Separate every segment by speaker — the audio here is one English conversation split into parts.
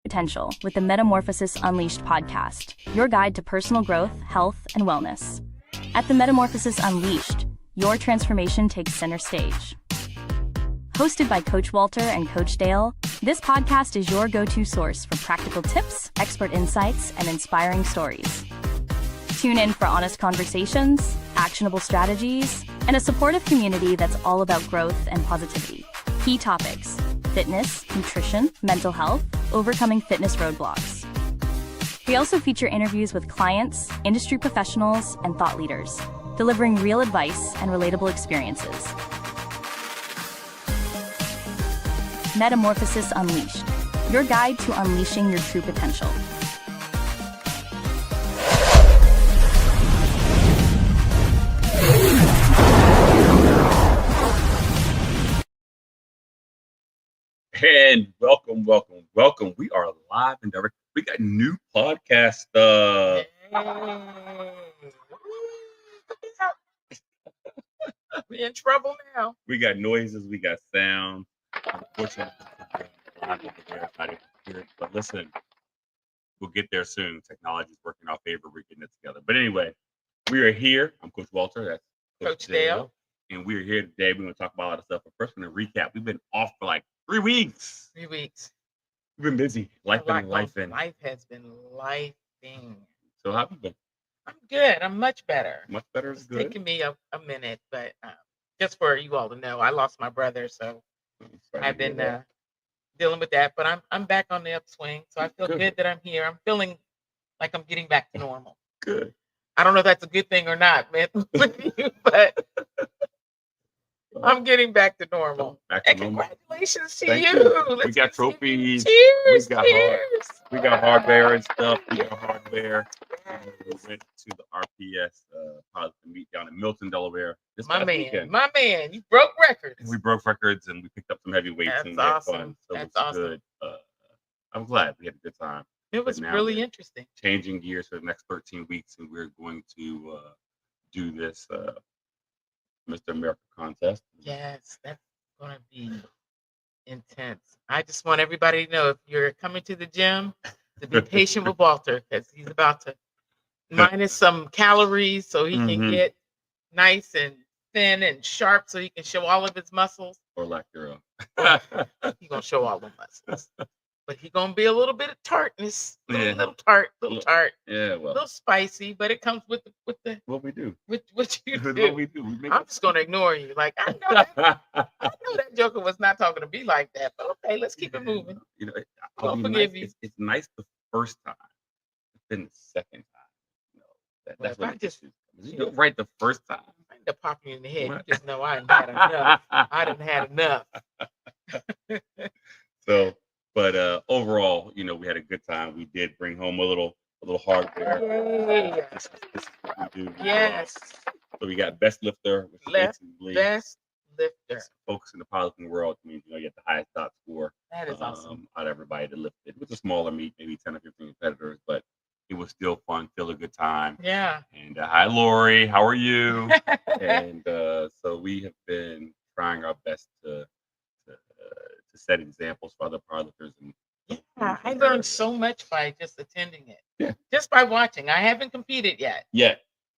Speaker 1: Potential with the Metamorphosis Unleashed podcast, your guide to personal growth, health, and wellness. At the Metamorphosis Unleashed, your transformation takes center stage. Hosted by Coach Walter and Coach Dale, this podcast is your go-to source for practical tips, expert insights, and inspiring stories. Tune in for honest conversations, actionable strategies, and a supportive community that's all about growth and positivity. Key topics: fitness, nutrition, mental health, overcoming fitness roadblocks. We also feature interviews with clients, industry professionals, and thought leaders, delivering real advice and relatable experiences. Metamorphosis Unleashed, your guide to unleashing your true potential.
Speaker 2: And welcome. We are live and direct. We got new podcast stuff.
Speaker 3: We're in trouble now.
Speaker 2: We got noises. We got sound. Unfortunately, but listen, we'll get there soon. Technology is working in our favor. We're getting it together. But anyway, we are here. I'm Coach Walter. That's
Speaker 3: Coach Dale.
Speaker 2: And we're here today. We're going to talk about a lot of stuff. But first, we're going to recap. We've been off for like 3 weeks.
Speaker 3: 3 weeks.
Speaker 2: We've been busy. Life has been
Speaker 3: lifing.
Speaker 2: So how have you been?
Speaker 3: I'm good. I'm much better.
Speaker 2: Much better is
Speaker 3: It's
Speaker 2: good.
Speaker 3: taking me a minute, but just for you all to know, I lost my brother, so I've been dealing with that. But I'm back on the upswing, so I feel good that I'm here. I'm feeling like I'm getting back to normal.
Speaker 2: Good.
Speaker 3: I don't know if that's a good thing or not, man, with you, but I'm getting back to normal. Congratulations to you.
Speaker 2: We got trophies.
Speaker 3: Cheers.
Speaker 2: We got hardware and stuff. We got hardware. We went to the RPS positive meet down in Milton, Delaware.
Speaker 3: My man, you broke records.
Speaker 2: We broke records and we picked up some heavy weights.
Speaker 3: That's
Speaker 2: and we had
Speaker 3: awesome.
Speaker 2: fun. So
Speaker 3: That's
Speaker 2: it was
Speaker 3: awesome.
Speaker 2: good. I'm glad we had a good time.
Speaker 3: It was really interesting.
Speaker 2: Changing gears for the next 13 weeks, and we're going to do this Mr. America contest.
Speaker 3: Yes, that's going to be intense. I just want everybody to know, if you're coming to the gym, to be patient with Walter, because he's about to minus some calories so he can get nice and thin and sharp so he can show all of his muscles.
Speaker 2: Or lack thereof.
Speaker 3: He's going to show all the muscles. But he's going to be a little bit of tartness. Little tart.
Speaker 2: Yeah, well.
Speaker 3: A little spicy, but it comes with the
Speaker 2: what we do.
Speaker 3: With what you do.
Speaker 2: What we do.
Speaker 3: I'm just going to ignore you. Like, I know that Joker was not talking to me like that, but okay, let's keep it moving.
Speaker 2: You know,
Speaker 3: I'll forgive you.
Speaker 2: It's nice the first time, then the second time. That's what it is. You do it right the first time.
Speaker 3: I end up popping you in the head. You just know I didn't had enough. I didn't had enough.
Speaker 2: So, but overall, you know, we had a good time. We did bring home a little hardware.
Speaker 3: Yay.
Speaker 2: This is what we do.
Speaker 3: Yes.
Speaker 2: So we got best lifter, which is basically
Speaker 3: best lifter.
Speaker 2: Folks in the powerlifting world means, you know, you get the highest dot score.
Speaker 3: That is awesome.
Speaker 2: Out of everybody that lifted. It was a smaller meet, maybe 10 or 15 competitors, but it was still fun, still a good time.
Speaker 3: Yeah.
Speaker 2: And hi, Lori, how are you? And so we have been trying our best to set examples for other powerlifters. And
Speaker 3: I learned so much by just attending it.
Speaker 2: Yeah.
Speaker 3: Just by watching. I haven't competed yet.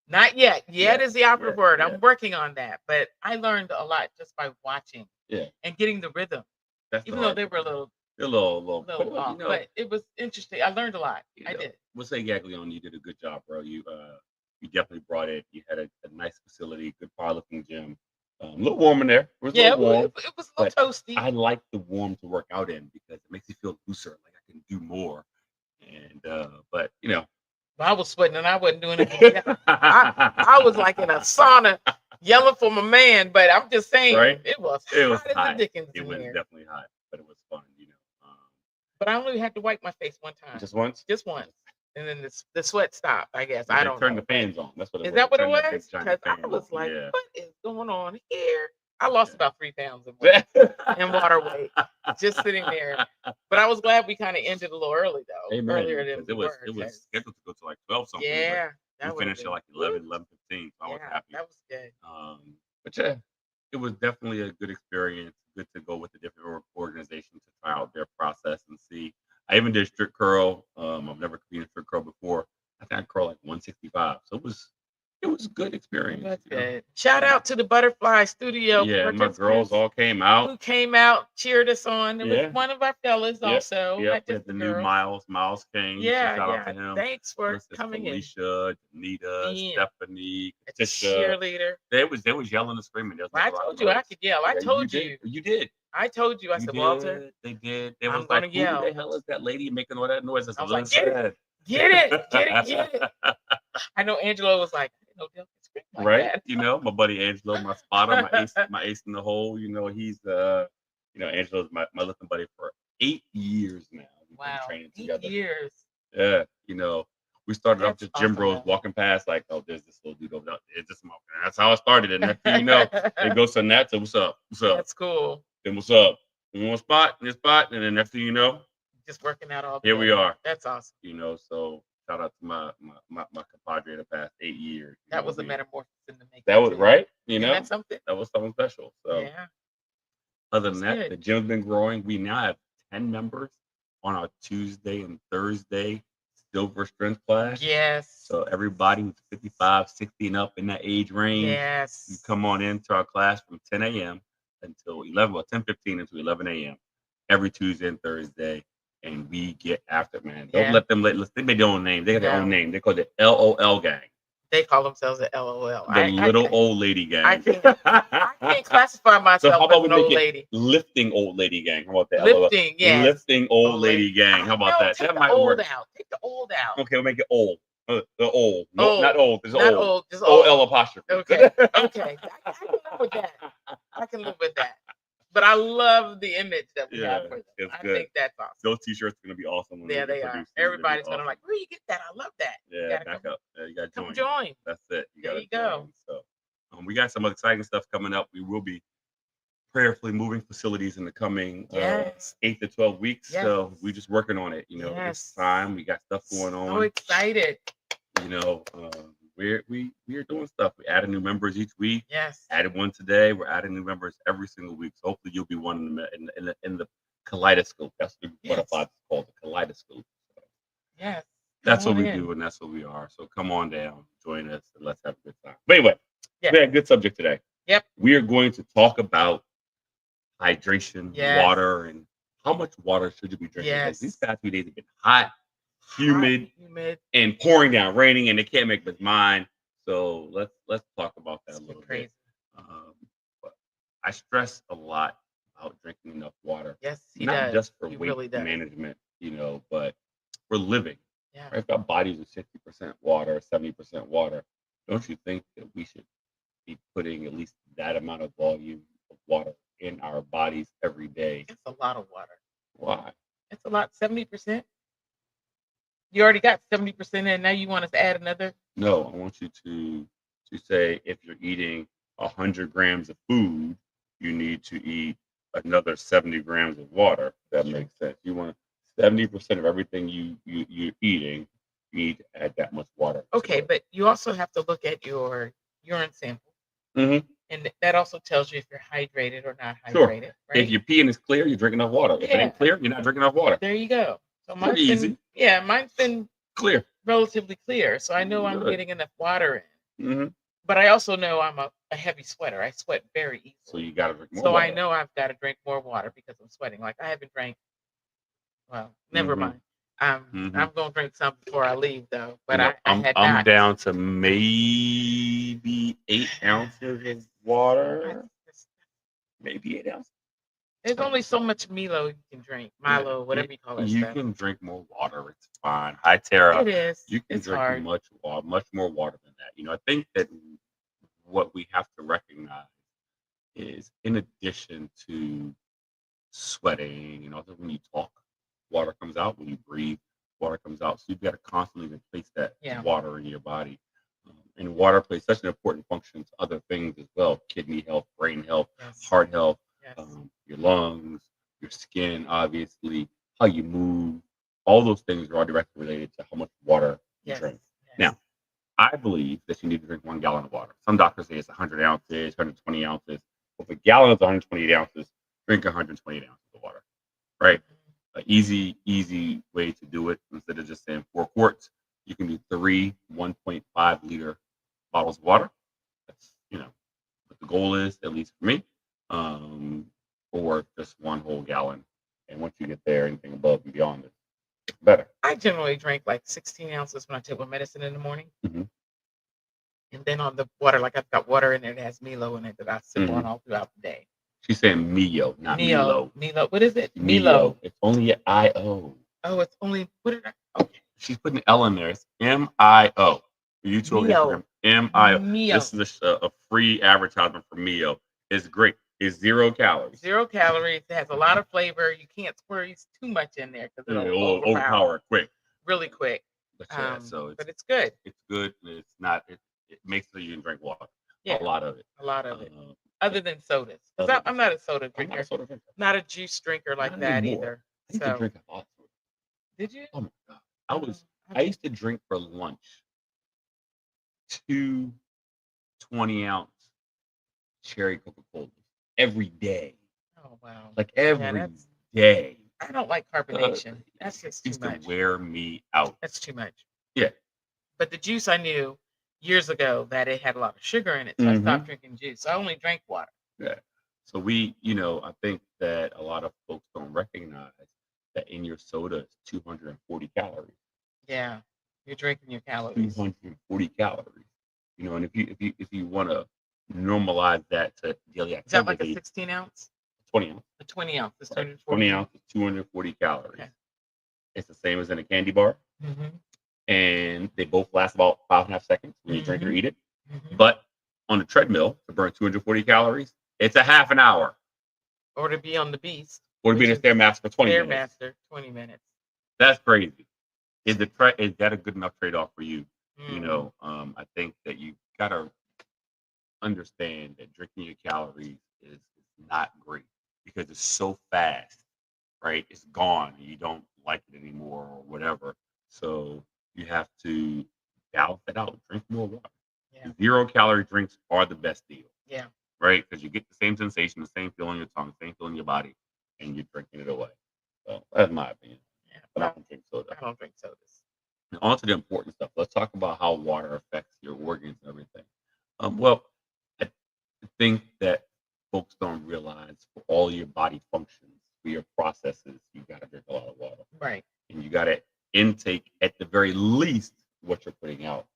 Speaker 3: Not yet. Yet is the operative word. I'm working on that. But I learned a lot just by watching.
Speaker 2: Yeah.
Speaker 3: And getting the rhythm. Even though they were a little off,
Speaker 2: you know,
Speaker 3: but it was interesting. I learned a lot. I did.
Speaker 2: We'll say Gaglione, you did a good job, bro. You definitely brought it. You had a nice facility, good powerlifting gym. A little warm in there. It was a little warm.
Speaker 3: It was a little toasty.
Speaker 2: I like the warm to work out in because it makes you feel looser, like I can do more. And but you know,
Speaker 3: I was sweating and I wasn't doing it. I was like in a sauna, yelling for my man. But I'm just saying, it was hot.
Speaker 2: It was definitely hot, but it was fun, you know.
Speaker 3: But I only had to wipe my face one time.
Speaker 2: Just once.
Speaker 3: And then the sweat stopped, I guess. I don't know.
Speaker 2: Turn the fans on. That's what it was.
Speaker 3: Is that what it was? Because I was like, what is going on here? I lost about 3 pounds in water weight just sitting there. But I was glad we kind of ended a little early, though.
Speaker 2: Amen.
Speaker 3: Earlier than
Speaker 2: it was scheduled to go to like 12 something.
Speaker 3: Yeah.
Speaker 2: We finished at like 11:15. So I was happy.
Speaker 3: That was good.
Speaker 2: But yeah, it was definitely a good experience. Good to go with a different organization to try out their process and see. I even did strict curl. I've never competed strict curl before. I think I curled like 165. So it was a good experience.
Speaker 3: That's
Speaker 2: You know?
Speaker 3: good. Shout out to the Butterfly Studio
Speaker 2: Yeah, my girls
Speaker 3: participants
Speaker 2: all came
Speaker 3: who
Speaker 2: out.
Speaker 3: came out, cheered us on. It was
Speaker 2: Yeah.
Speaker 3: one of our fellas
Speaker 2: Yep.
Speaker 3: also,
Speaker 2: Yep.
Speaker 3: not
Speaker 2: We
Speaker 3: just
Speaker 2: had
Speaker 3: the
Speaker 2: the new
Speaker 3: girls.
Speaker 2: Miles King. So
Speaker 3: Yeah,
Speaker 2: shout out
Speaker 3: yeah.
Speaker 2: to him.
Speaker 3: Thanks for
Speaker 2: Mrs.
Speaker 3: coming in.
Speaker 2: Felicia, Anita,
Speaker 3: Being
Speaker 2: Stephanie,
Speaker 3: a
Speaker 2: Tisha.
Speaker 3: cheerleader.
Speaker 2: They was yelling and screaming. There was
Speaker 3: Well, I
Speaker 2: like a lot
Speaker 3: told
Speaker 2: of
Speaker 3: you I
Speaker 2: noise.
Speaker 3: could yell. I
Speaker 2: Yeah,
Speaker 3: told
Speaker 2: you
Speaker 3: you.
Speaker 2: did. You did.
Speaker 3: I told you. I
Speaker 2: You
Speaker 3: said, Walter,
Speaker 2: did. They did. They
Speaker 3: I'm
Speaker 2: was like,
Speaker 3: gonna
Speaker 2: who
Speaker 3: yell.
Speaker 2: the hell is that lady making all that noise? That's
Speaker 3: I was
Speaker 2: what
Speaker 3: like, get it, get it, get it, get it. I know Angelo was like, I didn't know Dale could scream like
Speaker 2: Right?
Speaker 3: that.
Speaker 2: You know, my buddy Angelo, my spotter, my ace in the hole. You know, he's Angelo's my lifting buddy for 8 years now. We've been
Speaker 3: Wow,
Speaker 2: training
Speaker 3: 8
Speaker 2: together.
Speaker 3: years.
Speaker 2: Yeah, you know, we started off
Speaker 3: That's
Speaker 2: just gym
Speaker 3: awesome,
Speaker 2: bros
Speaker 3: though.
Speaker 2: walking past, like, oh, there's this little dude over there. It's just smoking. That's how it started. And next thing you know, it goes from that to what's up? What's up?
Speaker 3: That's cool.
Speaker 2: Then what's up? In one spot, in this spot, and then next thing you know,
Speaker 3: Just working out all day.
Speaker 2: here we are.
Speaker 3: That's awesome.
Speaker 2: You know, so shout out to my compadre the past 8 years.
Speaker 3: That was a metamorphosis in the making.
Speaker 2: That was
Speaker 3: too.
Speaker 2: right. You
Speaker 3: Isn't
Speaker 2: know,
Speaker 3: that something?
Speaker 2: that was something special. So
Speaker 3: Yeah.
Speaker 2: other than
Speaker 3: That's
Speaker 2: that,
Speaker 3: good.
Speaker 2: the gym's been growing. We now have 10 members on our Tuesday and Thursday silver strength class.
Speaker 3: Yes.
Speaker 2: So everybody who's 55, 60 and up in that age range,
Speaker 3: Yes.
Speaker 2: you come on into our class from 10 a.m. until 10:15 until 11 a.m. every Tuesday and Thursday. And we get after it, man. Don't
Speaker 3: Yeah.
Speaker 2: let them they made their own name. They got their own
Speaker 3: No.
Speaker 2: name. They call it the LOL gang.
Speaker 3: They call themselves the LOL.
Speaker 2: The little old lady gang.
Speaker 3: I can't classify myself
Speaker 2: how about
Speaker 3: as
Speaker 2: we
Speaker 3: an old
Speaker 2: make it
Speaker 3: lady.
Speaker 2: Lifting old lady gang? How about that?
Speaker 3: Lifting, yes.
Speaker 2: Lifting old lady gang. How about that?
Speaker 3: Take
Speaker 2: That
Speaker 3: the
Speaker 2: might
Speaker 3: old
Speaker 2: work.
Speaker 3: out. Take the old out.
Speaker 2: Okay, we'll make it old. The old. No,
Speaker 3: Old.
Speaker 2: not old. It's
Speaker 3: Not
Speaker 2: old.
Speaker 3: old, just old.
Speaker 2: O-L apostrophe.
Speaker 3: Okay. Okay. I can live with that. I can live with that. But I love the image that we have for them.
Speaker 2: it's
Speaker 3: I
Speaker 2: good.
Speaker 3: think that's awesome.
Speaker 2: Those t-shirts are gonna be awesome. When
Speaker 3: Yeah,
Speaker 2: they
Speaker 3: they
Speaker 2: get
Speaker 3: are.
Speaker 2: produced. They're
Speaker 3: Everybody's
Speaker 2: be
Speaker 3: gonna
Speaker 2: awesome.
Speaker 3: like, where you get that? I love that.
Speaker 2: Yeah,
Speaker 3: gotta
Speaker 2: back
Speaker 3: come-
Speaker 2: up. You gotta
Speaker 3: Come
Speaker 2: join.
Speaker 3: join.
Speaker 2: That's it.
Speaker 3: There
Speaker 2: gotta
Speaker 3: you go.
Speaker 2: join. So we got some exciting stuff coming up. We will be prayerfully moving facilities in the coming
Speaker 3: Yes.
Speaker 2: 8 to 12 weeks.
Speaker 3: Yes.
Speaker 2: So we're just working on it. You know,
Speaker 3: Yes.
Speaker 2: it's time. We got stuff going on.
Speaker 3: So excited.
Speaker 2: You know, we're doing stuff. We added new members each week.
Speaker 3: Yes.
Speaker 2: Added one today. We're adding new members every single week. So hopefully you'll be one in the kaleidoscope. That's what Butterfly is called, the kaleidoscope. So
Speaker 3: Yes.
Speaker 2: that's
Speaker 3: Come
Speaker 2: what
Speaker 3: on
Speaker 2: we
Speaker 3: in.
Speaker 2: do, and that's what we are. So come on down, join us, and let's have a good time. But anyway,
Speaker 3: Yeah.
Speaker 2: we had a good subject today.
Speaker 3: Yep.
Speaker 2: We are going to talk about hydration,
Speaker 3: Yes.
Speaker 2: water, and how much water should you be drinking?
Speaker 3: Yes.
Speaker 2: Because these past few days have been hot, humid,
Speaker 3: Humid.
Speaker 2: and pouring down, raining, and they can't make up their mind. So let's talk about that
Speaker 3: It's
Speaker 2: a
Speaker 3: been
Speaker 2: little
Speaker 3: crazy.
Speaker 2: bit. But I stress a lot about drinking enough water,
Speaker 3: Yes, he
Speaker 2: not
Speaker 3: does.
Speaker 2: just for
Speaker 3: He
Speaker 2: weight
Speaker 3: really does.
Speaker 2: management, you know, but for living.
Speaker 3: Yeah.
Speaker 2: Right? If our bodies are 60% water, 70% water, don't you think that we should be putting at least that amount of volume of water in our bodies every day?
Speaker 3: It's a lot of water.
Speaker 2: Why?
Speaker 3: It's a lot. 70%. You already got 70% in. Now you want us to add another?
Speaker 2: No, I want you to say if you're eating 100 grams of food, you need to eat another 70 grams of water. If that
Speaker 3: Sure.
Speaker 2: makes sense. You want 70% of everything you're eating, you need to add that much water. to
Speaker 3: Okay,
Speaker 2: it.
Speaker 3: but you also have to look at your urine sample.
Speaker 2: Mhm.
Speaker 3: And that also tells you if you're hydrated or not
Speaker 2: Sure.
Speaker 3: hydrated, right?
Speaker 2: If your peeing is clear, you drink enough water. If it
Speaker 3: Yeah.
Speaker 2: ain't clear, you're not drinking enough water.
Speaker 3: There you go. So mine's
Speaker 2: Pretty
Speaker 3: been,
Speaker 2: easy.
Speaker 3: mine's been
Speaker 2: Clear.
Speaker 3: relatively clear. So I know I'm
Speaker 2: Good.
Speaker 3: getting enough water in.
Speaker 2: hmm
Speaker 3: But I also know I'm a heavy sweater. I sweat very easily.
Speaker 2: So you got to drink more
Speaker 3: So
Speaker 2: water.
Speaker 3: I know I've got to drink more water because I'm sweating. Like I haven't drank. Well, never
Speaker 2: Mhm.
Speaker 3: mind.
Speaker 2: Mhm.
Speaker 3: I'm gonna drink some before I leave though. But
Speaker 2: You know,
Speaker 3: I had
Speaker 2: I'm
Speaker 3: not.
Speaker 2: down to maybe 8 ounces of water. Maybe 8 ounces.
Speaker 3: There's only so much Milo you can drink. Milo, whatever you call it.
Speaker 2: You can drink more water. It's fine. Hi, Tara.
Speaker 3: It is.
Speaker 2: You can
Speaker 3: It's
Speaker 2: drink
Speaker 3: hard.
Speaker 2: much more water than that. You know, I think that what we have to recognize is, in addition to sweating, you know, when you talk, water comes out. When you breathe, water comes out. So you've got to constantly replace that
Speaker 3: Yeah.
Speaker 2: water in your body. And water plays such an important function to other things as well: kidney health, brain health,
Speaker 3: Yes.
Speaker 2: heart health,
Speaker 3: Yes.
Speaker 2: your lungs, your skin, obviously, how you move. All those things are all directly related to how much water you
Speaker 3: Yes.
Speaker 2: drink.
Speaker 3: Yes.
Speaker 2: Now, I believe that you need to drink 1 gallon of water. Some doctors say it's 100 ounces, 120 ounces. If a gallon is 128 ounces, drink 128 ounces of water, right? an easy way to do it. Instead of just saying 4 quarts, you can do 3 1.5 liter bottles of water. That's what the goal is, at least for me. Or just 1 whole gallon. And once you get there, anything above and beyond it, it's better.
Speaker 3: I generally drink like 16 ounces when I take my medicine in the morning.
Speaker 2: Mhm.
Speaker 3: And then on the water, like I've got water in there that has Milo in it that I sip on all throughout the day.
Speaker 2: She's saying Mio, not Milo.
Speaker 3: Milo. What is it?
Speaker 2: Milo. It's only an I-O.
Speaker 3: Oh, it's only, what did I? Okay.
Speaker 2: She's putting an L in there. It's M-I-O. For you two on
Speaker 3: Mio.
Speaker 2: Instagram, M-I-O.
Speaker 3: Mio.
Speaker 2: This is a free advertisement for Mio. It's great. It's 0 calories.
Speaker 3: 0 calories. It has a lot of flavor. You can't squeeze too much in there because it'll
Speaker 2: overpower it quick.
Speaker 3: Really quick.
Speaker 2: But yeah, so
Speaker 3: but it's good.
Speaker 2: It's good, and it's not. It makes it so you can drink water.
Speaker 3: Yeah,
Speaker 2: a lot of it.
Speaker 3: A lot of it. Other than sodas, because I'm not a soda drinker. Not a juice drinker like that either.
Speaker 2: I used to drink a lot.
Speaker 3: Did you?
Speaker 2: Oh my god! I used to drink for lunch 2 20-ounce cherry Coca-Colas every day.
Speaker 3: Oh wow!
Speaker 2: Like every day.
Speaker 3: I don't like carbonation. That's just too much.
Speaker 2: To wear me out.
Speaker 3: That's too much.
Speaker 2: Yeah.
Speaker 3: But the juice, I knew years ago that it had a lot of sugar in it, so I stopped drinking juice. I only drank water.
Speaker 2: Yeah. So I think that a lot of folks don't recognize that in your soda is 240 calories.
Speaker 3: Yeah, you're drinking your calories.
Speaker 2: 240 calories. And if you want to normalize that to daily activity,
Speaker 3: is that like a 16 ounce?
Speaker 2: 20 ounce.
Speaker 3: A 20 ounce. It's
Speaker 2: 20 ounce is 240 calories.
Speaker 3: Okay.
Speaker 2: It's the same as in a candy bar. And they both last about 5.5 seconds when you drink it or eat it. But on the treadmill, to burn 240 calories, it's a half an hour.
Speaker 3: Or to be on the beast.
Speaker 2: Or to be in a Stairmaster for 20 minutes.
Speaker 3: Stairmaster, 20 minutes.
Speaker 2: That's crazy. Is that a good enough trade-off for you? I think that you got to understand that drinking your calories is not great because it's so fast, right? It's gone. And you don't like it anymore or whatever. So you have to balance it out. Drink more water. Yeah. 0-calorie drinks are the best deal.
Speaker 3: Yeah.
Speaker 2: Right? Because you get the same sensation, the same feel in your tongue, the same feel in your body, and you're drinking it away. So that's my opinion.
Speaker 3: Yeah.
Speaker 2: But I don't drink soda.
Speaker 3: I don't drink sodas.
Speaker 2: And on to the important stuff. Let's talk about how water affects your organs and everything. Well, I think that folks don't realize for all your body functions, for your processes, you got to drink a lot of water.
Speaker 3: Right.
Speaker 2: And you got to intake at the very least what you're putting out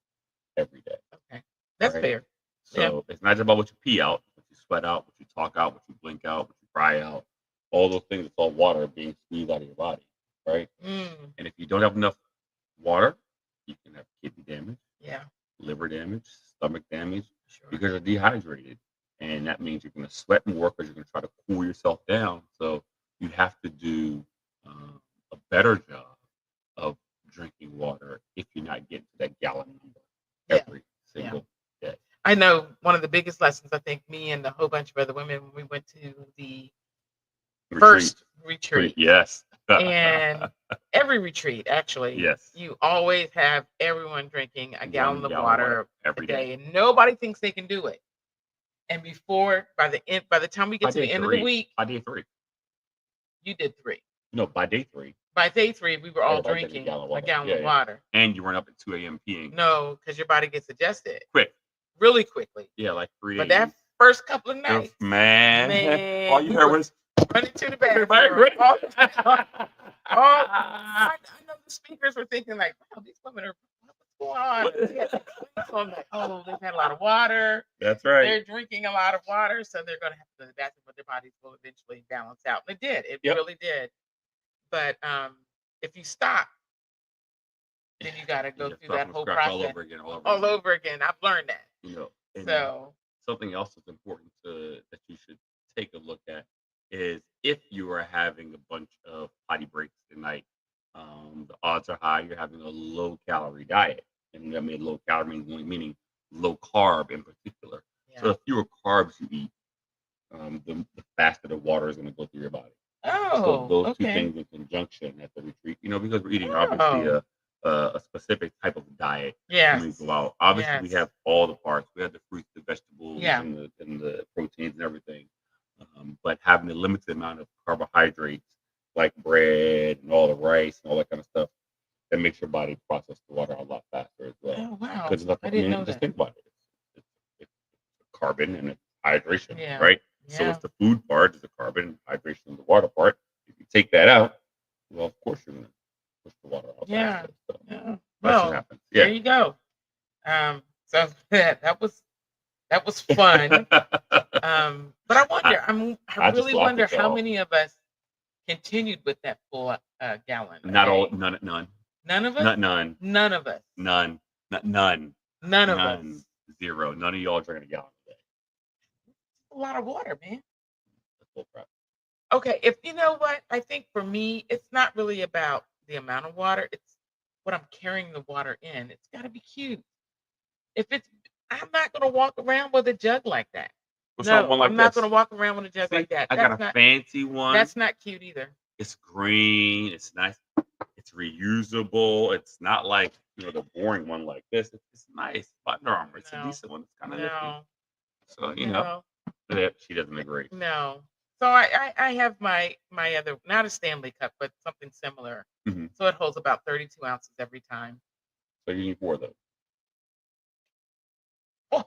Speaker 2: every day.
Speaker 3: Okay. That's fair.
Speaker 2: So it's not just about what you pee out, what you sweat out, what you talk out, what you blink out, what you cry out. All those things, it's all water being squeezed out of your body, right? And if you don't have enough water, you can have kidney damage, liver damage, stomach damage, because you're dehydrated. And that means you're going to sweat more because you're going to try to cool yourself down. So you have to do a better job of drinking water if you're not getting to that gallon number every single day.
Speaker 3: I know one of the biggest lessons, I think, me and a whole bunch of other women, when we went to the first retreat.
Speaker 2: Yes.
Speaker 3: And every retreat, actually, you always have everyone drinking a gallon of water every day. And nobody thinks they can do it. And by the time we get to the end of the week,
Speaker 2: by day 3,
Speaker 3: you did 3.
Speaker 2: No, by day 3.
Speaker 3: By day 3, we were all drinking a gallon of water.
Speaker 2: And you weren't up at 2 a.m. peeing.
Speaker 3: No, because your body gets adjusted really quickly.
Speaker 2: Yeah, like 3
Speaker 3: a.m. But that first couple of nights,
Speaker 2: man, all you heard was
Speaker 3: running to the bathroom. I know the speakers were thinking like, wow, these women are, what's going on? So I'm like, oh, they've had a lot of water.
Speaker 2: That's right.
Speaker 3: They're drinking a lot of water, so they're going to have to go to the bathroom, but their bodies will eventually balance out. And it did. It really did. But if you stop, then you got to go through that whole process all over again. I've learned that. So
Speaker 2: something else that's important that you should take a look at is if you are having a bunch of potty breaks tonight, the odds are high you're having a low-calorie diet. And I mean low-calorie meaning low carb in particular. Yeah. So the fewer carbs you eat, the faster the water is going to go through your body.
Speaker 3: Oh,
Speaker 2: so those two things in conjunction at the retreat, because we're eating obviously a specific type of diet.
Speaker 3: Yeah.
Speaker 2: When we go out, obviously we have all the parts. We have the fruits, the vegetables, and the proteins and everything. But having a limited amount of carbohydrates like bread and all the rice and all that kind of stuff, that makes your body process the water a lot faster as well.
Speaker 3: Oh wow.
Speaker 2: Because
Speaker 3: I didn't know
Speaker 2: just
Speaker 3: that.
Speaker 2: think about it. It's carbon and it's hydration,
Speaker 3: Yeah.
Speaker 2: right? So
Speaker 3: Yeah.
Speaker 2: it's the food part, is the carbon, hydration, and the water part. If you take that out, well, of course you're gonna push the water out
Speaker 3: Yeah.
Speaker 2: faster. So
Speaker 3: Yeah.
Speaker 2: that's
Speaker 3: Well,
Speaker 2: what happens.
Speaker 3: there
Speaker 2: Yeah.
Speaker 3: you go. So that was fun. But I wonder, I really wonder how many of us continued with that full gallon.
Speaker 2: Not all,
Speaker 3: day.
Speaker 2: none.
Speaker 3: None of us.
Speaker 2: Not none.
Speaker 3: None of us.
Speaker 2: None. Not none.
Speaker 3: None of
Speaker 2: None.
Speaker 3: us.
Speaker 2: Zero. None of y'all drinking a gallon a day.
Speaker 3: A lot of water, man.
Speaker 2: That's bull crap.
Speaker 3: Okay, if you know what, I think for me, it's not really about the amount of water. It's what I'm carrying the water in. It's got to be cute. If it's, I'm not gonna walk around with a jug like that.
Speaker 2: What's wrong with
Speaker 3: No,
Speaker 2: one like
Speaker 3: I'm not
Speaker 2: this?
Speaker 3: gonna walk around with a jug
Speaker 2: See,
Speaker 3: like that.
Speaker 2: I
Speaker 3: That's
Speaker 2: got a
Speaker 3: not.
Speaker 2: fancy one.
Speaker 3: That's not cute either.
Speaker 2: It's green. It's nice. It's reusable. It's not like the boring one like this. It's nice. Under Armour. It's a
Speaker 3: No.
Speaker 2: decent one. It's kind of nifty.
Speaker 3: No,
Speaker 2: So
Speaker 3: no,
Speaker 2: she doesn't agree.
Speaker 3: no. So I have my other, not a Stanley cup, but something similar.
Speaker 2: Mhm.
Speaker 3: So it holds about 32 ounces every time.
Speaker 2: So you need 4 of those.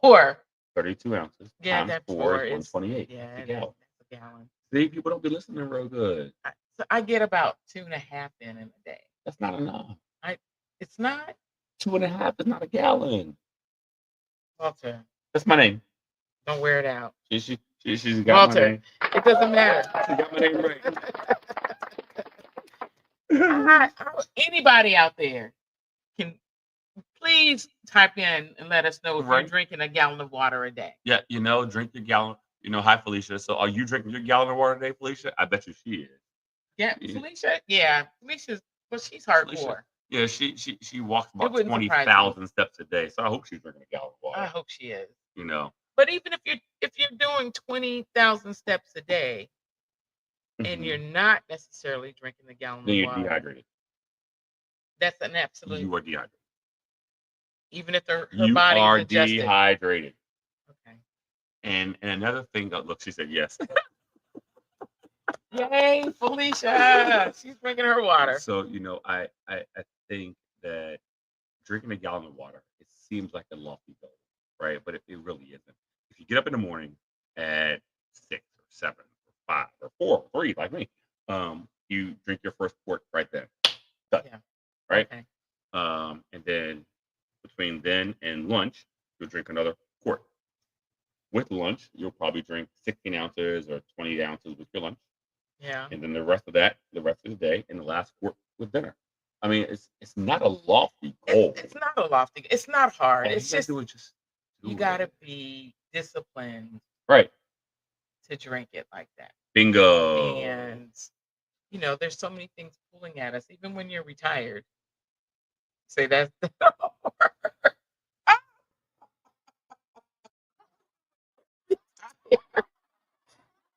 Speaker 3: 4.
Speaker 2: 32 ounces.
Speaker 3: Yeah,
Speaker 2: times
Speaker 3: that's
Speaker 2: 4 is
Speaker 3: is
Speaker 2: 128.
Speaker 3: yeah,
Speaker 2: It's a gallon.
Speaker 3: that's a gallon.
Speaker 2: See, people don't be listening real good.
Speaker 3: So I get about 2.5 in a day.
Speaker 2: That's not enough.
Speaker 3: It's not
Speaker 2: 2.5 is not a gallon.
Speaker 3: Walter.
Speaker 2: That's my name.
Speaker 3: Don't wear it out.
Speaker 2: She's got
Speaker 3: Walter,
Speaker 2: my name.
Speaker 3: it doesn't matter.
Speaker 2: She got my name right.
Speaker 3: Anybody out there can please type in and let us know if you're
Speaker 2: Right.
Speaker 3: drinking a gallon of water a day.
Speaker 2: Yeah, drink your gallon. Hi, Felicia. So are you drinking your gallon of water a day, Felicia? I bet you she is.
Speaker 3: Yeah,
Speaker 2: Yeah.
Speaker 3: Felicia. Yeah, Felicia's. Well, she's hardcore.
Speaker 2: Felicia. Yeah, she walks about
Speaker 3: wouldn't surprise me.
Speaker 2: 20,000 steps a day. So I hope she's drinking a gallon of water.
Speaker 3: I hope she is.
Speaker 2: But
Speaker 3: even if you're doing 20,000 steps a day and you're not necessarily drinking a gallon
Speaker 2: then
Speaker 3: of
Speaker 2: you're
Speaker 3: water,
Speaker 2: dehydrated.
Speaker 3: that's an absolute.
Speaker 2: You are dehydrated.
Speaker 3: Even if her
Speaker 2: You
Speaker 3: body's
Speaker 2: are
Speaker 3: adjusted.
Speaker 2: dehydrated.
Speaker 3: Okay.
Speaker 2: And another thing, look, she said yes.
Speaker 3: Yay, Felicia! She's drinking her water.
Speaker 2: So I think that drinking a gallon of water, it seems like a lofty goal, right? But it really isn't. If you get up in the morning at 6 or 7 or 5 or 4 or 3, like me, you drink your first quart right then. Done.
Speaker 3: Yeah.
Speaker 2: Right.
Speaker 3: Okay.
Speaker 2: And then between then and lunch, you'll drink another quart. With lunch, you'll probably drink 16 ounces or 20 ounces with your lunch.
Speaker 3: Yeah.
Speaker 2: And then the rest of the day, and the last quart with dinner. I mean, it's not a lofty goal.
Speaker 3: It's not a lofty. It's not hard.
Speaker 2: All
Speaker 3: It's
Speaker 2: you gotta
Speaker 3: just
Speaker 2: do is just do
Speaker 3: you
Speaker 2: it.
Speaker 3: gotta be disciplined,
Speaker 2: Right.
Speaker 3: to drink it like that.
Speaker 2: Bingo.
Speaker 3: And there's so many things pulling at us, even when you're retired. Say that.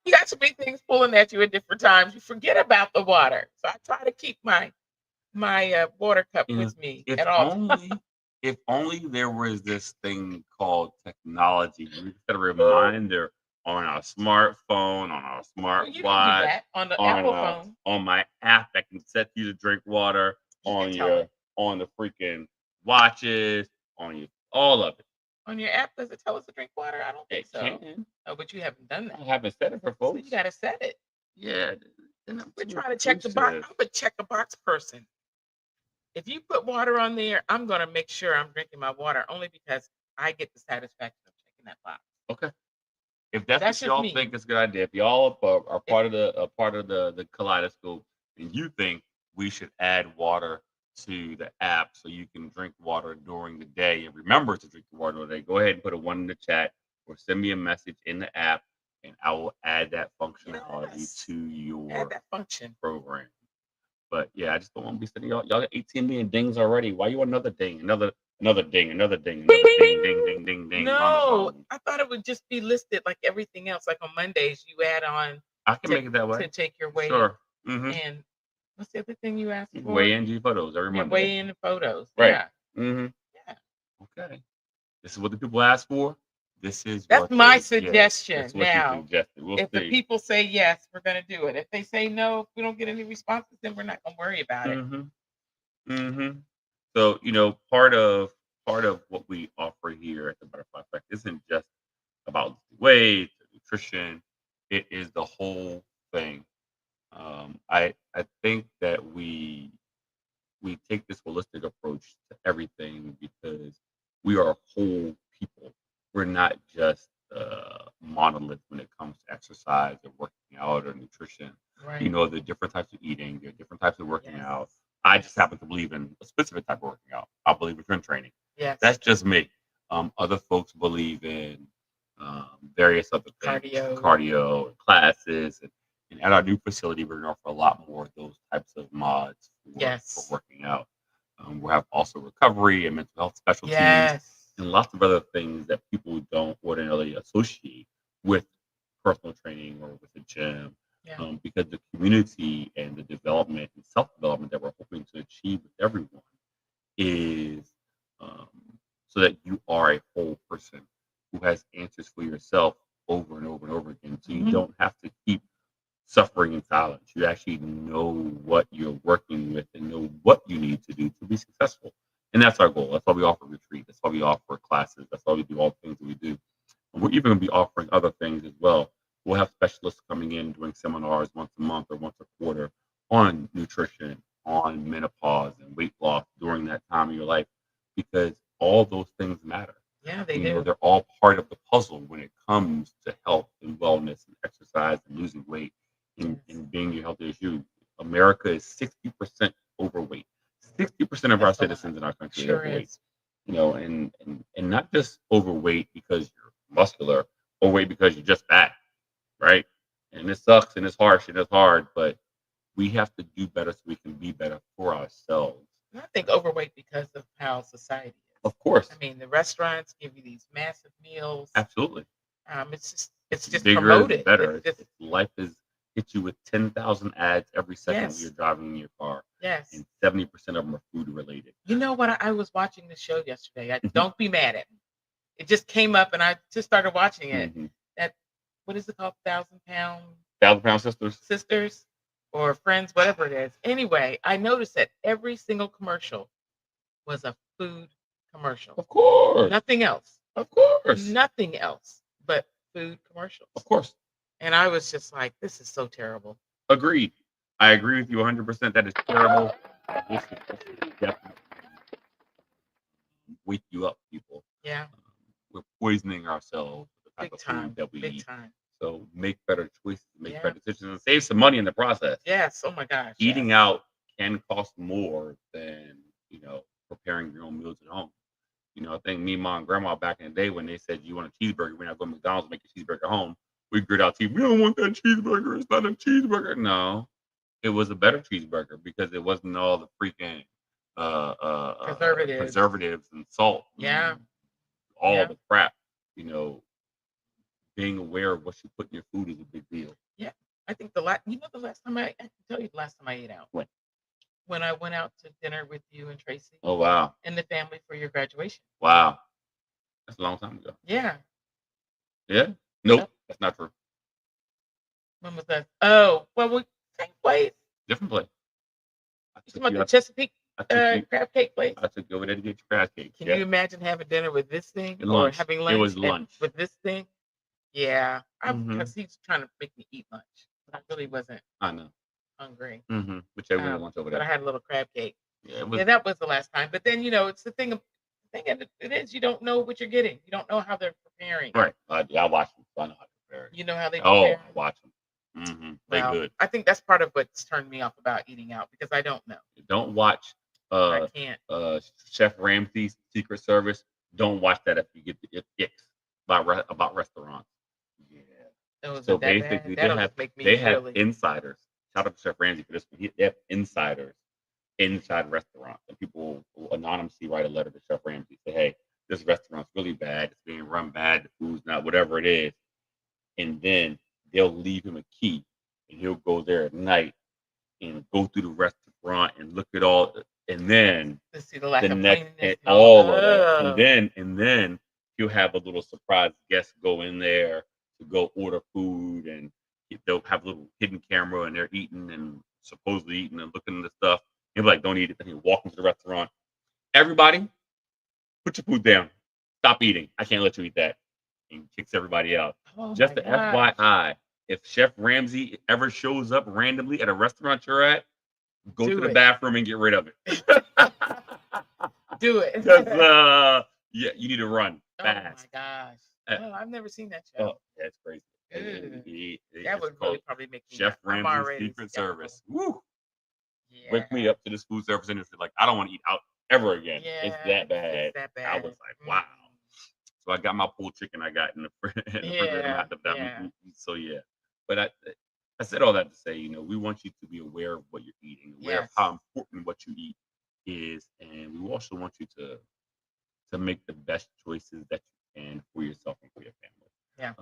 Speaker 3: You got so many things pulling at you at different times. You forget about the water. So I try to keep my water cup with me at all times.
Speaker 2: If only there was this thing called technology. We get a reminder on our smartphone, on our
Speaker 3: Well, you can do
Speaker 2: smartwatch,
Speaker 3: that on the Apple phone.
Speaker 2: on my app that can set you to drink water,
Speaker 3: You
Speaker 2: on
Speaker 3: can tell
Speaker 2: your
Speaker 3: it.
Speaker 2: on the freaking watches, on your all of it.
Speaker 3: On your app, does it tell us to drink water? I don't think
Speaker 2: It
Speaker 3: so.
Speaker 2: can.
Speaker 3: Oh, but you haven't done
Speaker 2: I
Speaker 3: that.
Speaker 2: haven't set it for
Speaker 3: So
Speaker 2: folks.
Speaker 3: you got to set it.
Speaker 2: Yeah.
Speaker 3: We're trying to check the box. I'm a check the box person. If you put water on there, I'm gonna make sure I'm drinking my water only because I get the satisfaction of checking that box.
Speaker 2: Okay. If that's
Speaker 3: That's
Speaker 2: what
Speaker 3: just
Speaker 2: y'all
Speaker 3: me.
Speaker 2: think is a good idea, if y'all are part of the kaleidoscope, and you think we should add water to the app so you can drink water during the day and remember to drink the water during the day, go ahead and put a 1 in the chat or send me a message in the app, and I will add that functionality
Speaker 3: Yes.
Speaker 2: to your
Speaker 3: Add that function.
Speaker 2: program. But yeah, I just don't want to be sitting. Y'all got 18 million dings already. Why you want another ding? Another ding, another ding, another ding, ding, ding, ding.
Speaker 3: No, I thought it would just be listed like everything else. Like on Mondays, you add on
Speaker 2: I can make it that way.
Speaker 3: to take your weigh
Speaker 2: Sure.
Speaker 3: in. And what's the other thing you asked for?
Speaker 2: Weigh in photos every Monday.
Speaker 3: Weigh in photos.
Speaker 2: Right.
Speaker 3: Yeah.
Speaker 2: Mm-hmm.
Speaker 3: Yeah.
Speaker 2: Okay. This is what the people ask for. this is
Speaker 3: That's
Speaker 2: what
Speaker 3: my
Speaker 2: they,
Speaker 3: suggestion.
Speaker 2: that's what you
Speaker 3: Now,
Speaker 2: suggested. We'll
Speaker 3: if the
Speaker 2: see.
Speaker 3: people say yes, we're going to do it. If they say no, if we don't get any responses, then we're not going to worry about it.
Speaker 2: So, part of what we offer here at the Butterfly Effect isn't just about weight, nutrition. It is the whole thing. I think that we take this holistic approach to everything because we are whole people. We're not just monolith when it comes to exercise or working out or nutrition.
Speaker 3: Right.
Speaker 2: The different types of eating, there are different types of working
Speaker 3: Yes.
Speaker 2: out. I just happen to believe in a specific type of working out. I believe in strength training.
Speaker 3: Yes.
Speaker 2: That's just me. Other folks believe in various other things, cardio and classes. And at our new facility, we're going to offer a lot more of those types of mods for working out. We'll have also recovery and mental health specialties and lots of other things that people don't ordinarily associate with personal training or with the gym. Because the community and the development and self-development that we're hoping to achieve with everyone is so that you are a whole person who has answers for yourself over and over and over again. So you don't have to keep suffering in silence. You actually know what you're working with and know what you need to do to be successful. And that's our goal. That's why we offer retreat. That's why we offer classes. That's why we do all the things that we do. And we're even going to be offering other things as well. We'll have specialists coming in doing seminars once a month or once a quarter on nutrition, on menopause and weight loss during that time of your life, because all those things matter.
Speaker 3: Yeah, they do.
Speaker 2: They're all part of the puzzle when it comes to health and wellness and exercise and losing weight and being your healthy as you. America is 60% overweight. 60% of our citizens in our country are overweight. And not just overweight because you're muscular, overweight because you're just fat, right? And it sucks and it's harsh and it's hard, but we have to do better so we can be better for ourselves.
Speaker 3: I think overweight because of how society is.
Speaker 2: Of course.
Speaker 3: I mean, the restaurants give you these massive meals.
Speaker 2: Absolutely.
Speaker 3: It's just
Speaker 2: bigger
Speaker 3: promoted.
Speaker 2: Is better. Life is hit you with 10,000 ads every second when you're driving in your car.
Speaker 3: Yes.
Speaker 2: And 70% of them are food related.
Speaker 3: You know what? I was watching the show yesterday. Don't be mad at me. It just came up and I just started watching it. That, what is it called? 1,000-pound?
Speaker 2: 1,000-pound sisters?
Speaker 3: Sisters or friends, whatever it is. Anyway, I noticed that every single commercial was a food commercial.
Speaker 2: Of course.
Speaker 3: Nothing else.
Speaker 2: Of course.
Speaker 3: Nothing else but food commercials.
Speaker 2: Of course.
Speaker 3: And I was just like, this is so terrible.
Speaker 2: Agreed. I agree with you 100%. That is terrible. This is definitely wake you up, people.
Speaker 3: Yeah.
Speaker 2: We're poisoning ourselves with the type of food that we eat. So make better choices, make better decisions, and save some money in the process.
Speaker 3: Yes. Oh my gosh.
Speaker 2: Eating out can cost more than, preparing your own meals at home. I think me, mom, and grandma back in the day when they said you want a cheeseburger, we're not going to McDonald's and make a cheeseburger at home. We grit out teeth. We don't want that cheeseburger. It's not a cheeseburger. No, it was a better cheeseburger because it wasn't all the freaking preservatives and salt.
Speaker 3: Yeah.
Speaker 2: All the crap. Being aware of what you put in your food is a big deal.
Speaker 3: Yeah. I think the last time I can tell you the last time I ate out. When I went out to dinner with you and Tracy.
Speaker 2: Oh, wow.
Speaker 3: And the family for your graduation.
Speaker 2: Wow. That's a long time ago.
Speaker 3: Yeah.
Speaker 2: Yeah? Nope. That's not true.
Speaker 3: When was that? Oh, well, same place.
Speaker 2: Different place.
Speaker 3: You talking about the Chesapeake crab cake place?
Speaker 2: I took you over there to get your crab cake.
Speaker 3: Can you imagine having dinner with this thing?
Speaker 2: Or
Speaker 3: having lunch?
Speaker 2: It was lunch.
Speaker 3: With this thing? Yeah. Because he's trying to make me eat lunch. But I really wasn't.
Speaker 2: I know.
Speaker 3: Hungry.
Speaker 2: But you went lunch over there.
Speaker 3: But I had a little crab cake.
Speaker 2: Yeah,
Speaker 3: that was the last time. But then it's the thing. It is you don't know what you're getting. You don't know how they're preparing.
Speaker 2: Right. I watch them. So I know how to prepare.
Speaker 3: You know how they prepare.
Speaker 2: I watch them. They good.
Speaker 3: I think that's part of what's turned me off about eating out because I don't know.
Speaker 2: Don't watch.
Speaker 3: I can't.
Speaker 2: Chef Ramsay's Secret Service. Don't watch that if you get the icks about restaurants. Yeah. So basically, they have insiders. Shout out to Chef Ramsay for this. They have insiders inside restaurants, and people will anonymously write a letter to Chef Ramsay, say, "Hey, this restaurant's really bad. It's being run bad. The food's not whatever it is," and then they'll leave him a key, and he'll go there at night and go through the restaurant and look at all, and then
Speaker 3: to see the lack of
Speaker 2: next
Speaker 3: cleanliness,
Speaker 2: all of that, and then he'll have a little surprise guest go in there to go order food, and they'll have a little hidden camera, and they're eating and supposedly eating and looking at the stuff. He'll be like, "Don't eat it." Then he'll walk into the restaurant. Everybody, put your food down. Stop eating. I can't let you eat that. And kicks everybody out.
Speaker 3: Oh
Speaker 2: Just
Speaker 3: my
Speaker 2: the
Speaker 3: gosh.
Speaker 2: FYI, if Chef Ramsay ever shows up randomly at a restaurant you're at, go
Speaker 3: Do
Speaker 2: to the
Speaker 3: it.
Speaker 2: bathroom and get rid of it.
Speaker 3: Do it.
Speaker 2: Because you need to run
Speaker 3: Oh my
Speaker 2: fast.
Speaker 3: gosh.
Speaker 2: Uh,
Speaker 3: Oh, I've never seen that
Speaker 2: Oh,
Speaker 3: show.
Speaker 2: that's crazy.
Speaker 3: That
Speaker 2: It's
Speaker 3: would
Speaker 2: called
Speaker 3: really probably make me
Speaker 2: Chef
Speaker 3: I'm
Speaker 2: Ramsay's
Speaker 3: already
Speaker 2: Secret
Speaker 3: skeptical.
Speaker 2: Service. Woo!
Speaker 3: Yeah.
Speaker 2: Wake me up to this food service industry. Like, I don't want to eat out ever again.
Speaker 3: Yeah.
Speaker 2: It's that bad.
Speaker 3: It's that
Speaker 2: I
Speaker 3: bad.
Speaker 2: was like, wow. So I got my pulled chicken I got in the refrigerator. I'm gonna have to have that. So yeah. But I said all that to say, we want you to be aware of what you're eating, aware of
Speaker 3: Yes.
Speaker 2: how important what you eat is, and we also want you to make the best choices that you can for yourself and for your family.
Speaker 3: Yeah.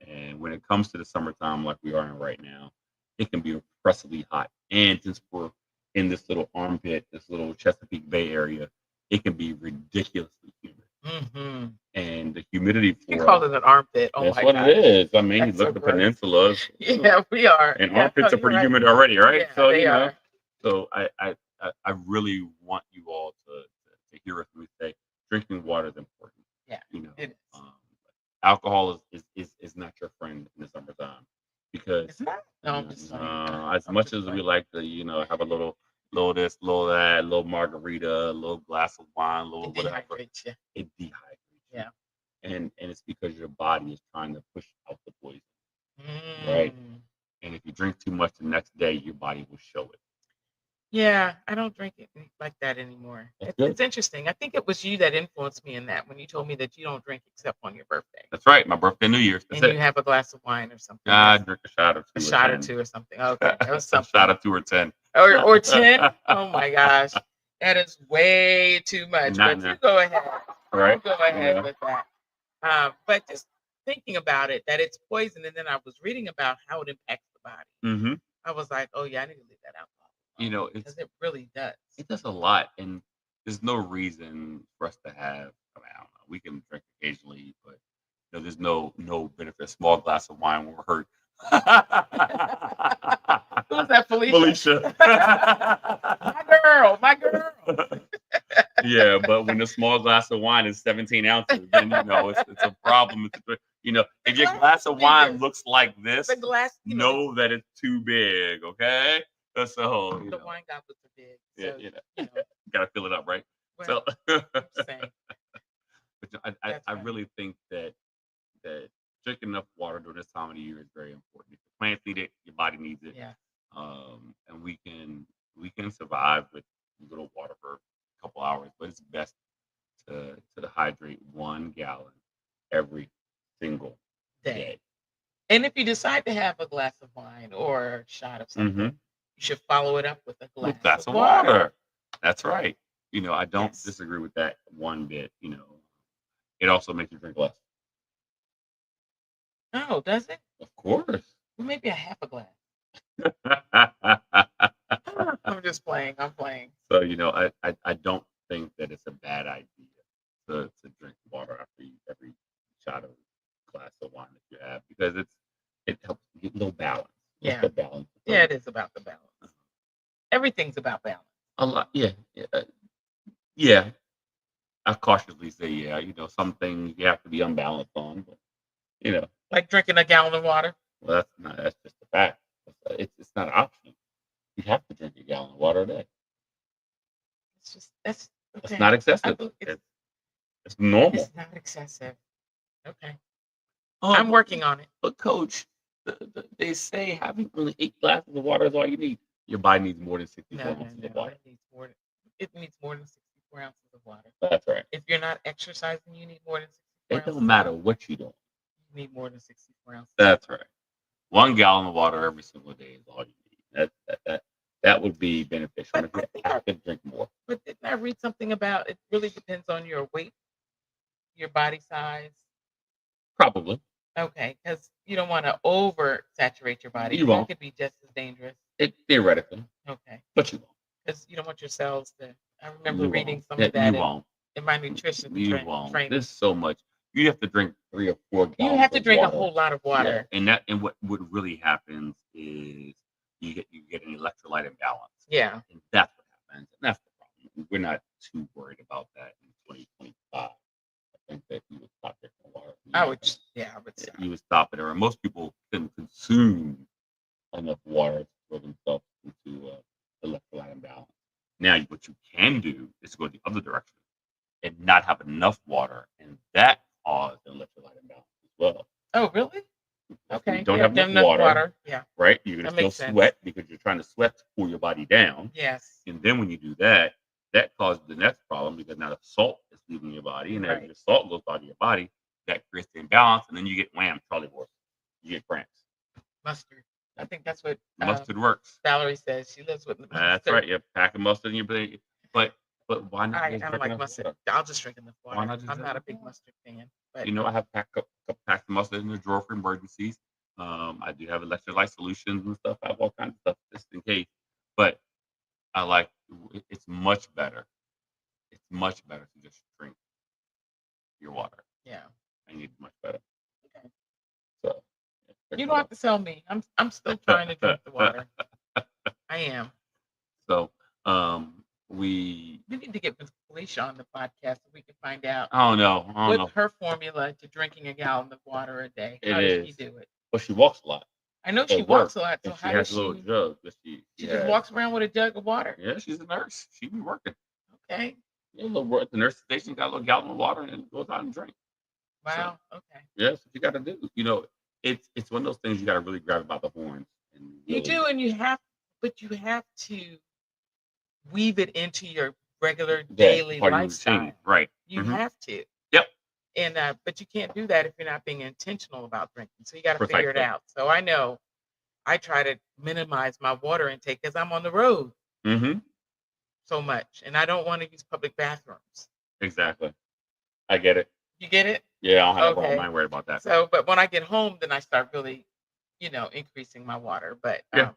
Speaker 2: And when it comes to the summertime, like we are in right now, it can be oppressively hot. And since we're in this little armpit, this little Chesapeake Bay area, it can be ridiculously humid.
Speaker 3: Mm-hmm.
Speaker 2: And the humidity
Speaker 3: You
Speaker 2: for
Speaker 3: call it an armpit. Oh
Speaker 2: that's
Speaker 3: my
Speaker 2: what
Speaker 3: gosh.
Speaker 2: it is. I mean, you
Speaker 3: That's
Speaker 2: look
Speaker 3: so
Speaker 2: at the
Speaker 3: gross.
Speaker 2: peninsulas,
Speaker 3: Yeah, we are.
Speaker 2: and
Speaker 3: Yeah,
Speaker 2: armpits
Speaker 3: no,
Speaker 2: are pretty
Speaker 3: you're right.
Speaker 2: humid already, right?
Speaker 3: Yeah,
Speaker 2: So
Speaker 3: they are.
Speaker 2: so I really want you all to hear us when we say drinking water is important.
Speaker 3: Yeah, it is.
Speaker 2: Alcohol is not your friend in the summertime because
Speaker 3: It's not. No, I'm just playing.
Speaker 2: as
Speaker 3: I'm
Speaker 2: much
Speaker 3: just
Speaker 2: as we
Speaker 3: playing.
Speaker 2: like to have a little this, little that, a little margarita, a little glass of wine, a little
Speaker 3: It
Speaker 2: whatever,
Speaker 3: dehydrates you.
Speaker 2: it dehydrates you.
Speaker 3: Yeah.
Speaker 2: And it's because your body is trying to push out the poison, right? And if you drink too much the next day, your body will show it.
Speaker 3: Yeah, I don't drink it like that anymore.
Speaker 2: That's good.
Speaker 3: It's interesting. I think it was you that influenced me in that when you told me that you don't drink except on your birthday.
Speaker 2: That's right. My birthday, New Year's. That's
Speaker 3: And
Speaker 2: it.
Speaker 3: you have a glass of wine or something.
Speaker 2: I drink a shot or two.
Speaker 3: A shot or
Speaker 2: 10.
Speaker 3: two or something. Okay, that was
Speaker 2: A
Speaker 3: something.
Speaker 2: shot of 2 or 10.
Speaker 3: Or 10. Oh my gosh, that is way too much.
Speaker 2: Not
Speaker 3: But you go ahead.
Speaker 2: Right.
Speaker 3: You go ahead
Speaker 2: Yeah.
Speaker 3: with that. But just thinking about it, that it's poison, and then I was reading about how it impacts the body.
Speaker 2: Mm-hmm.
Speaker 3: I was like, oh yeah, I need to leave that out. Because it really does.
Speaker 2: It does a lot, and there's no reason for us to have. I don't know. We can drink occasionally, but there's no benefit. A small glass of wine won't hurt.
Speaker 3: Who's that, Felicia? My girl.
Speaker 2: Yeah, but when a small glass of wine is 17 ounces, then it's a problem. If your glass of wine looks like this,
Speaker 3: the glass,
Speaker 2: know that it's too big. Okay, so
Speaker 3: the wine goblets are big.
Speaker 2: Yeah,
Speaker 3: So,
Speaker 2: gotta fill it up, right?
Speaker 3: Well,
Speaker 2: So,
Speaker 3: I'm just saying.
Speaker 2: but I really think that drinking enough water during this time of the year is very important. If the plants need it, your body needs it.
Speaker 3: Yeah.
Speaker 2: And we can survive with little water for a couple hours, but it's best to hydrate 1 gallon every single day.
Speaker 3: And if you decide to have a glass of wine or a shot of something, you should follow it up with a glass of water.
Speaker 2: That's right. I don't disagree with that one bit. It also makes you drink less.
Speaker 3: Oh, does it?
Speaker 2: Of course.
Speaker 3: Well, maybe a half a glass. I'm just playing. I'm playing.
Speaker 2: So I don't think that it's a bad idea to drink water after every shot of glass of wine that you have, because it helps get a little balance.
Speaker 3: Yeah.
Speaker 2: The balance.
Speaker 3: Yeah, it is about the balance. Everything's about balance.
Speaker 2: A lot. Yeah. I cautiously say, yeah. Some things you have to be unbalanced on, but
Speaker 3: like drinking a gallon of water.
Speaker 2: Well, that's just a fact. It's not an option. You have to drink a gallon of water a day.
Speaker 3: That's okay.
Speaker 2: It's not excessive. It's normal.
Speaker 3: It's not excessive. Okay. I'm working on it.
Speaker 2: But coach, they say having only 8 glasses of water is all you need. Your body needs more than 64 ounces of water.
Speaker 3: It needs more than 64 ounces of water.
Speaker 2: That's right.
Speaker 3: If you're not exercising, you need more than 64 ounces.
Speaker 2: It don't matter what you do.
Speaker 3: You need more than 64 ounces.
Speaker 2: That's right. 1 gallon of water every single day is all you need. That would be beneficial.
Speaker 3: But
Speaker 2: If you have to drink more.
Speaker 3: But didn't I read something about it really depends on your weight, your body size?
Speaker 2: Probably.
Speaker 3: Okay, because you don't want to oversaturate your body.
Speaker 2: You won't.
Speaker 3: That could be just as dangerous.
Speaker 2: Theoretically.
Speaker 3: Okay.
Speaker 2: But you won't.
Speaker 3: Because you don't want your cells to. I remember reading some
Speaker 2: You
Speaker 3: of that
Speaker 2: won't.
Speaker 3: in my nutrition
Speaker 2: You won't. There's so much. you have to drink 3 or 4
Speaker 3: You
Speaker 2: gallons
Speaker 3: have to
Speaker 2: of
Speaker 3: drink a
Speaker 2: water.
Speaker 3: whole lot of
Speaker 2: Yeah,
Speaker 3: water.
Speaker 2: and what really happens is you get an electrolyte imbalance.
Speaker 3: Yeah.
Speaker 2: And that's what happens. And that's the problem. We're not too worried about that in 2025. I think that you would stop drinking water.
Speaker 3: I would stop.
Speaker 2: You would stop it. Or most people can consume enough water to throw themselves into electrolyte imbalance. Now, what you can do is go the other direction and not have enough water, and that causes an electrolyte imbalance as well.
Speaker 3: Oh, really?
Speaker 2: If
Speaker 3: Okay.
Speaker 2: you don't
Speaker 3: You
Speaker 2: have enough water,
Speaker 3: Yeah.
Speaker 2: right? You're gonna
Speaker 3: That
Speaker 2: still
Speaker 3: makes sense.
Speaker 2: sweat because you're trying to sweat to cool your body down.
Speaker 3: Yes.
Speaker 2: And then when you do that, that causes the next problem because now the salt is leaving your body, and as
Speaker 3: Right.
Speaker 2: your salt goes out of your body, that creates the imbalance, and then you get wham, Charlie horse. You get cramps.
Speaker 3: Mustard. I think that's what
Speaker 2: Mustard works.
Speaker 3: Valerie says. She lives with mustard.
Speaker 2: That's right. You pack a mustard in your belly, but why not just
Speaker 3: I
Speaker 2: drink
Speaker 3: like
Speaker 2: enough
Speaker 3: mustard.
Speaker 2: water?
Speaker 3: I'll just drink enough water.
Speaker 2: Why not just
Speaker 3: I'm
Speaker 2: drink
Speaker 3: not a
Speaker 2: enough
Speaker 3: big
Speaker 2: water?
Speaker 3: mustard fan. But
Speaker 2: You know, I have packs of mustard in the drawer for emergencies. I do have electrolyte solutions and stuff. I have all kinds of stuff just in case. But I like it's much better. It's much better to just drink your water.
Speaker 3: yeah.
Speaker 2: I need much better.
Speaker 3: Okay.
Speaker 2: So
Speaker 3: You don't have to tell me. I'm still trying to drink the water. I am.
Speaker 2: So we
Speaker 3: need to get Miss Felicia on the podcast so we can find out
Speaker 2: I don't know.
Speaker 3: what's her formula to drinking a gallon of water a day.
Speaker 2: It
Speaker 3: How does she
Speaker 2: is.
Speaker 3: do it?
Speaker 2: Well, she walks a lot.
Speaker 3: I know
Speaker 2: So
Speaker 3: she
Speaker 2: it
Speaker 3: walks
Speaker 2: works.
Speaker 3: a lot. So
Speaker 2: And she
Speaker 3: how does
Speaker 2: has a little
Speaker 3: she?
Speaker 2: jug that
Speaker 3: She
Speaker 2: she
Speaker 3: just
Speaker 2: has.
Speaker 3: walks around with a jug of water.
Speaker 2: Yeah, she's a nurse. She be working.
Speaker 3: Okay.
Speaker 2: Yeah, at the nurse station, got a little gallon of water and goes out and drink.
Speaker 3: Wow. Okay.
Speaker 2: Yeah, that's what you got to do. You know, it's one of those things you got to really grab it by the horns. And
Speaker 3: You
Speaker 2: really,
Speaker 3: do, and you have to weave it into your regular
Speaker 2: yeah,
Speaker 3: daily
Speaker 2: part of your
Speaker 3: lifestyle.
Speaker 2: routine. Right.
Speaker 3: You
Speaker 2: Mhm.
Speaker 3: have to.
Speaker 2: Yep.
Speaker 3: And but you can't do that if you're not being intentional about drinking. So you got to figure it
Speaker 2: Precisely.
Speaker 3: out. So I know I try to minimize my water intake because I'm on the road
Speaker 2: Mm-hmm.
Speaker 3: so much, and I don't want to use public bathrooms.
Speaker 2: Exactly. I get it.
Speaker 3: You get it?
Speaker 2: Yeah, I don't have a problem.
Speaker 3: Okay.
Speaker 2: I ain't worried about that.
Speaker 3: So, but when I get home, then I start really, increasing my water. But
Speaker 2: Yeah.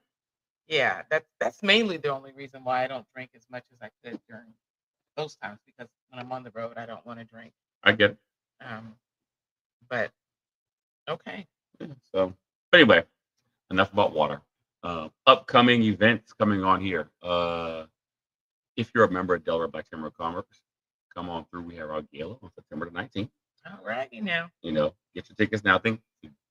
Speaker 3: yeah, that's mainly the only reason why I don't drink as much as I could during those times because when I'm on the road, I don't want to drink.
Speaker 2: I get it.
Speaker 3: But okay.
Speaker 2: Yeah, so, but anyway, enough about water. Upcoming events coming on here. If you're a member of Delaware Black Chamber of Commerce, come on through. We have our gala on September the 19th.
Speaker 3: All righty now.
Speaker 2: Get your tickets now. I think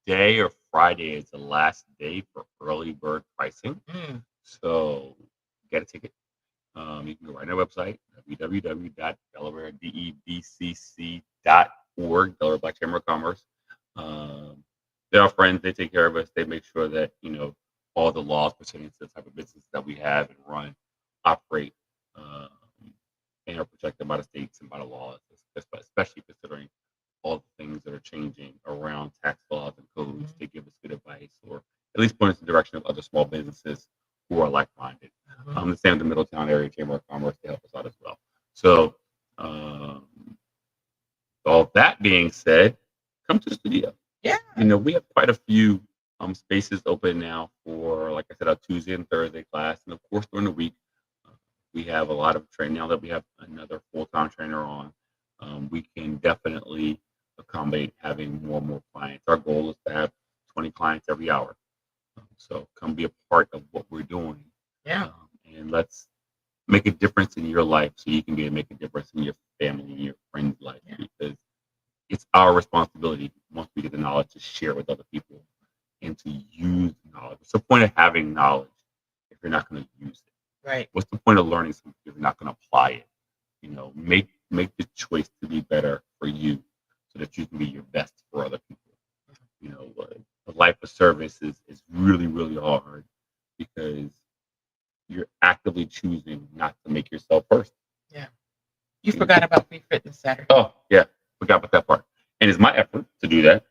Speaker 2: today or Friday is the last day for early bird pricing. So get a ticket. You can go right on our website, www.delawaredebcc.org, Delaware Black Chamber of Commerce. They're our friends. They take care of us. They make sure that, all the laws pertaining to the type of business that we have and run, operate, and are protected by the states and by the laws, especially considering all the things that are changing around tax laws and codes. They give us good advice or at least point us in the direction of other small businesses who are like-minded. The same with the Middletown Area Chamber of Commerce, to help us out as well. So, all that being said, come to the studio.
Speaker 3: Yeah.
Speaker 2: We have quite a few spaces open now for, like I said, our Tuesday and Thursday class. And of course, during the week, we have a lot of training. Now that we have another full-time trainer on, we can definitely accommodate having more and more clients. Our goal is to have 20 clients every hour. So come be a part of what we're doing.
Speaker 3: Yeah.
Speaker 2: And let's make a difference in your life so you can make a difference in your family and your friends' life. Yeah. Because it's our responsibility, once we get the knowledge, to share with other people and to use knowledge. What's the point of having knowledge if you're not going to use it?
Speaker 3: Right.
Speaker 2: What's the point of learning something if you're not going to apply it? Make the choice to be better for you so that you can be your best for other people. The life of service is really, really hard because you're actively choosing not to make yourself first.
Speaker 3: Yeah. You forgot about Free Fitness Saturday.
Speaker 2: Oh, yeah. Forgot about that part. And it's my effort to do that.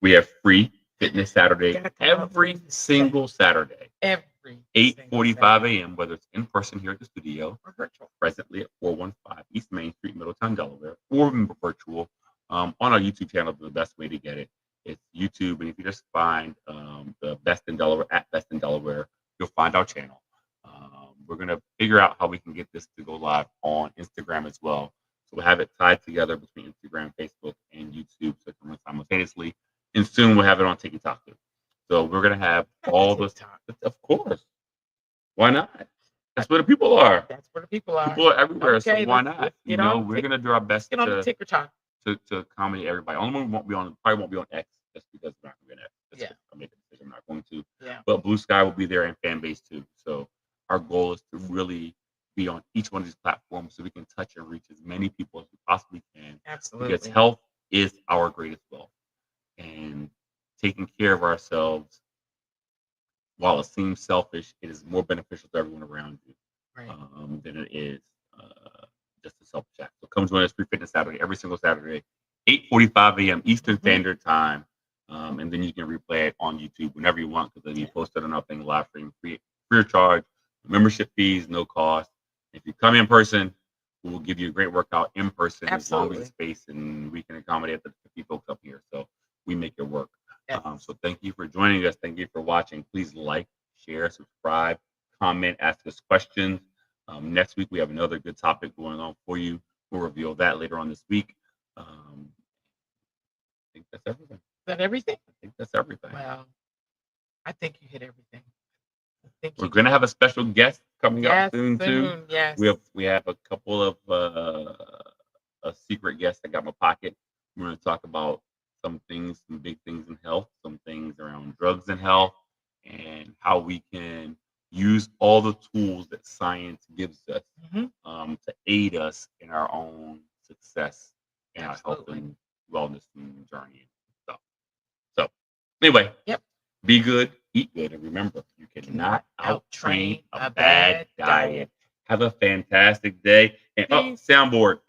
Speaker 2: We have Free Fitness Saturday every single Saturday.
Speaker 3: Every
Speaker 2: 8:45 a.m., whether it's in person here at the studio
Speaker 3: or virtual.
Speaker 2: Presently at 415 East Main Street, Middletown, Delaware, or virtual. On our YouTube channel, the best way to get it. It's YouTube, and if you just find the Best in Delaware at Best in Delaware, you'll find our channel. We're gonna figure out how we can get this to go live on Instagram as well, So we'll have it tied together between Instagram, Facebook, and YouTube, so it can run simultaneously. And soon we'll have it on TikTok too. So we're gonna have all the,
Speaker 3: TikTok.
Speaker 2: of course. Why not? That's where the people are.
Speaker 3: That's where the people are.
Speaker 2: People are everywhere, so
Speaker 3: Okay,
Speaker 2: why
Speaker 3: let's
Speaker 2: not? You
Speaker 3: get
Speaker 2: know,
Speaker 3: on
Speaker 2: we're gonna do our best
Speaker 3: Get on the
Speaker 2: to
Speaker 3: TikTok.
Speaker 2: accommodate everybody. Only one we won't be on, probably won't be on X, just because we're not gonna be on X. Just
Speaker 3: Yeah.
Speaker 2: 'cause I made the decision I'm not going to.
Speaker 3: Yeah.
Speaker 2: But Blue Sky will be there and fan base too. So our goal is to really be on each one of these platforms so we can touch and reach as many people as we possibly can.
Speaker 3: Absolutely.
Speaker 2: Because health is our greatest wealth. And taking care of ourselves, while it seems selfish, it is more beneficial to everyone around you
Speaker 3: Right.
Speaker 2: than it is just a selfish act. So come join us Free Fitness Saturday, every single Saturday, 8:45 a.m. Eastern Standard Time. And then you can replay it on YouTube whenever you want, because it'll be posted on our thing live stream, free of charge, membership fees, no cost. If you come in person, we will give you a great workout in person as long as
Speaker 3: Absolutely.
Speaker 2: the space and we can accommodate the 50 folks up here. So we make it work.
Speaker 3: Yes.
Speaker 2: So thank you for joining us. Thank you for watching. Please like, share, subscribe, comment, ask us questions. Next week, we have another good topic going on for you. We'll reveal that later on this week. I think that's everything.
Speaker 3: Is that everything?
Speaker 2: I think that's everything.
Speaker 3: Well, I think you hit everything. I think
Speaker 2: We're
Speaker 3: you
Speaker 2: going to have a special guest coming up soon, too.
Speaker 3: Yes.
Speaker 2: We have a couple of a secret guest I got in my pocket. We're going to talk about some things, some big things in health, some things around drugs and health, and how we can use all the tools that science gives us to aid us in our own success and our health and wellness and journey and stuff. So anyway, be good, eat good, and remember, you cannot out-train a bad diet. Have a fantastic day. And
Speaker 3: Peace.
Speaker 2: soundboard.